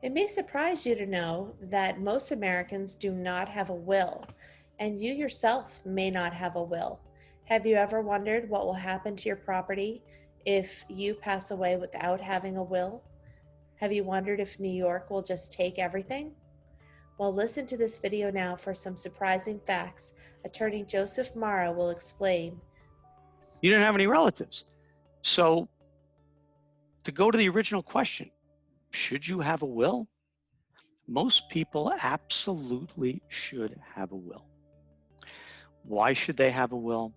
It may surprise you to know that most Americans do not have a will, and you yourself may not have a will. Have you ever wondered what will happen to your property if you pass away without having a will? Have you wondered if New York will just take everything? Well, listen to this video now for some surprising facts Attorney Joseph Marra will explain. You didn't have any relatives. So to go to the original question, should you have a will? Most people absolutely should have a will. Why should they have a will?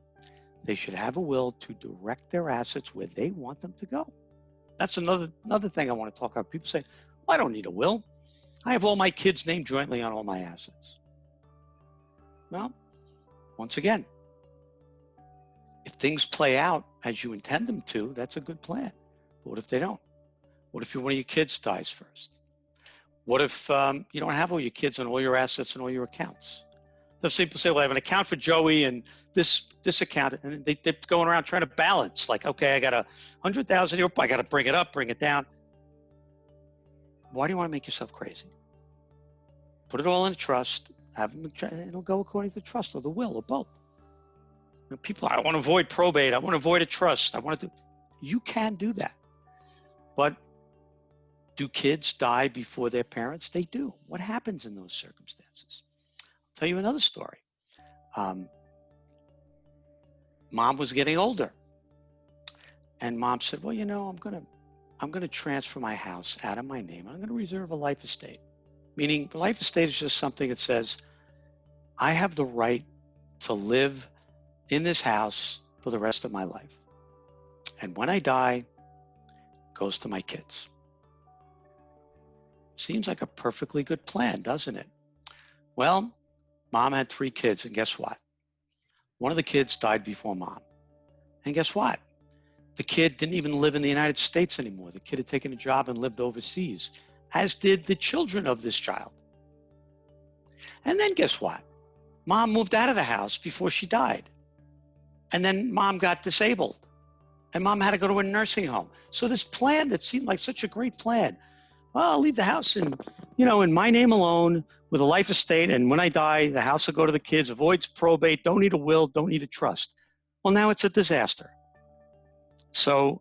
They should have a will to direct their assets where they want them to go. That's another thing I want to talk about. People say, well, I don't need a will. I have all my kids named jointly on all my assets. Well, once again, if things play out as you intend them to, that's a good plan. But what if they don't? What if one of your kids dies first? What if you don't have all your kids and all your assets and all your accounts? Some people say, well, I have an account for Joey and this account, and they're going around trying to balance. Like, okay, I got $100,000 here, I got to bring it up, bring it down. Why do you want to make yourself crazy? Put it all in a trust. Have them, it'll go according to the trust or the will or both. You know, people, I want to avoid probate. I want to avoid a trust. You can do that. But do kids die before their parents? They do. What happens in those circumstances? I'll tell you another story. Mom was getting older, and mom said, well, you know, I'm gonna transfer my house out of my name. I'm gonna reserve a life estate. Meaning the life estate is just something that says, I have the right to live in this house for the rest of my life. And when I die, it goes to my kids. Seems like a perfectly good plan, doesn't it? Well, mom had 3 kids, and guess what? One of the kids died before mom. And guess what? The kid didn't even live in the United States anymore. The kid had taken a job and lived overseas, as did the children of this child. And then guess what? Mom moved out of the house before she died. And then mom got disabled. And mom had to go to a nursing home. So this plan that seemed like such a great plan, well, I'll leave the house in my name alone with a life estate. And when I die, the house will go to the kids, avoids probate, don't need a will, don't need a trust. Well, now it's a disaster. So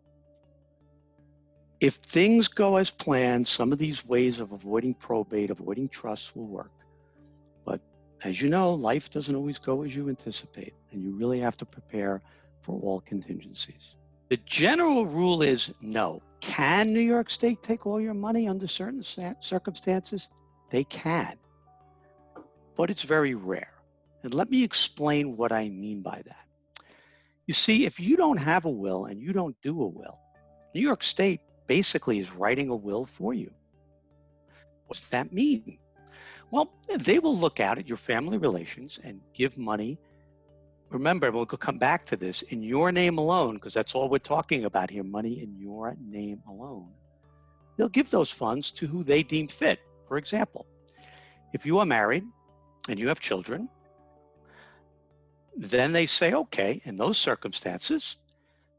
if things go as planned, some of these ways of avoiding probate, avoiding trusts will work. But as you know, life doesn't always go as you anticipate, and you really have to prepare for all contingencies. The general rule is no. Can New York State take all your money under certain circumstances? They can, but it's very rare. And let me explain what I mean by that. You see, if you don't have a will and you don't do a will, New York State basically is writing a will for you. What does that mean? Well, they will look out at your family relations and give money. Remember, we'll come back to this, in your name alone, because that's all we're talking about here, money in your name alone. They'll give those funds to who they deem fit. For example, if you are married and you have children, then they say, okay, in those circumstances,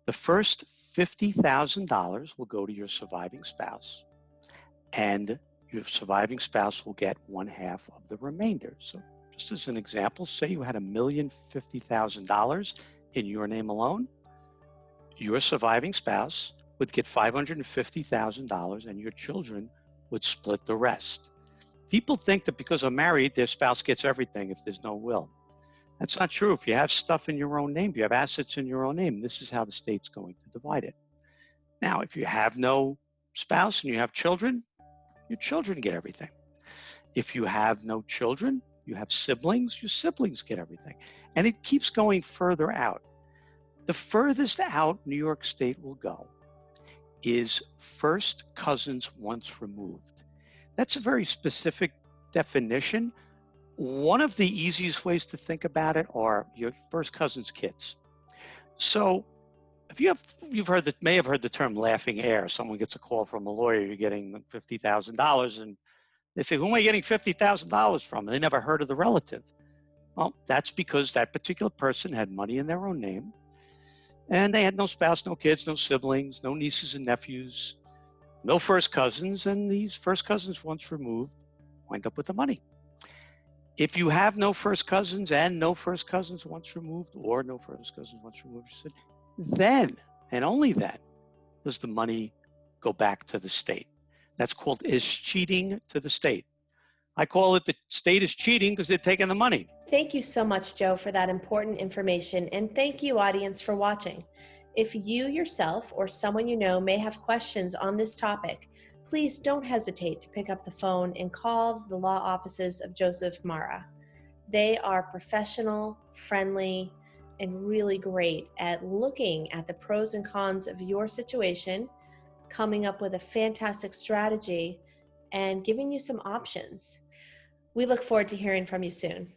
the first $50,000 will go to your surviving spouse, and your surviving spouse will get 1/2 of the remainder. So just as an example, say you had $1,050,000 in your name alone, your surviving spouse would get $550,000 and your children would split the rest. People think that because they're married, their spouse gets everything if there's no will. That's not true. If you have stuff in your own name, if you have assets in your own name, this is how the state's going to divide it. Now, if you have no spouse and you have children, your children get everything. If you have no children, you have siblings, your siblings get everything. And it keeps going further out. The furthest out New York State will go is first cousins once removed. That's a very specific definition. One of the easiest ways to think about it are your first cousin's kids. So if may have heard the term laughing heir. Someone gets a call from a lawyer, you're getting $50,000, and they say, who am I getting $50,000 from? And they never heard of the relative. Well, that's because that particular person had money in their own name, and they had no spouse, no kids, no siblings, no nieces and nephews. no first cousins, and these first cousins, once removed, wind up with the money. If you have no first cousins and no first cousins once removed, or no first cousins once removed, then and only then does the money go back to the state. That's called escheating to the state. I call it the state is cheating because they're taking the money. Thank you so much, Joe, for that important information, and thank you, audience, for watching. If you yourself or someone you know may have questions on this topic, please don't hesitate to pick up the phone and call the law offices of Joseph Marra. They are professional, friendly, and really great at looking at the pros and cons of your situation, coming up with a fantastic strategy, and giving you some options. We look forward to hearing from you soon.